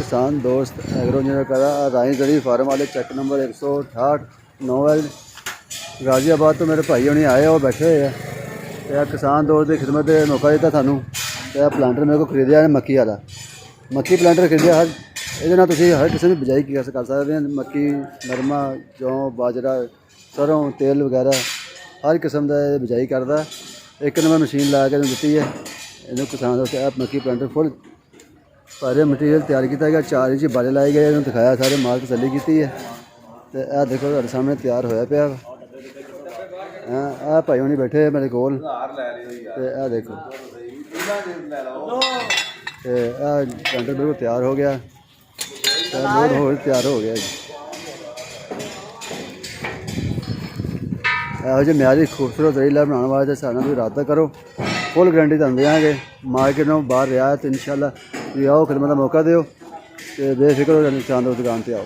किसान दोस्त एग्रो करा राई गली फार्म वाले चेक नंबर 168 9 गाजियाबाद तो मेरे भाई होनी आए वो बैठे हुए हैं। किसान दोस्त की खिदमत मौका दिता थानू। प्लांटर मेरे को खरीदया मक्की वाला, मक्की प्लांटर खरीदया। ये हर किस्म की बिजाई कर सकते हैं। मक्की, नरमा, जौ, बाजरा, सरों, तेल वगैरह हर किस्म का बिजाई करता। एक नंबर मशीन ला के दी है इन्होंने किसान दोस्त। मक्की प्लांटर फुल सारे मटीरियल तैयार किया गया, 4 इंच बाले लाए गए, इन्होंने दिखाया, सारे माल तसली की है। तो यह देखो तुम्हारे सामने तैयार होया पिया। आ भाई होनी बैठे मेरे कोल, यह देखो प्लांटर बिल्कुल तैयार हो गया, लोड हो तैयार हो गया जी। ਇਹੋ ਜਿਹੇ ਮਿਆਰੀ ਖੂਬਸੂਰਤ ਜ਼ਰੀਲਾ ਬਣਾਉਣ ਵਾਲੇ ਦੇ ਸਾਡੇ ਨਾਲ ਤੁਸੀਂ ਰਾਬਤਾ ਕਰੋ। ਫੁੱਲ ਗਰੰਟੀ ਤੁਹਾਨੂੰ ਦੇਵਾਂਗੇ। ਮਾਰਕੀਟ ਨੂੰ ਬਾਹਰ ਰਿਹਾ ਤੇ ਇਨਸ਼ਾਅੱਲਾ ਤੁਸੀਂ ਆਓ, ਖਿਦਮਤ ਦਾ ਮੌਕਾ ਦਿਓ ਤੇ ਬੇਫਿਕਰ ਹੋ ਜਾਓ, ਚਾਂਦ ਦੁਕਾਨ ਤੇ ਆਓ।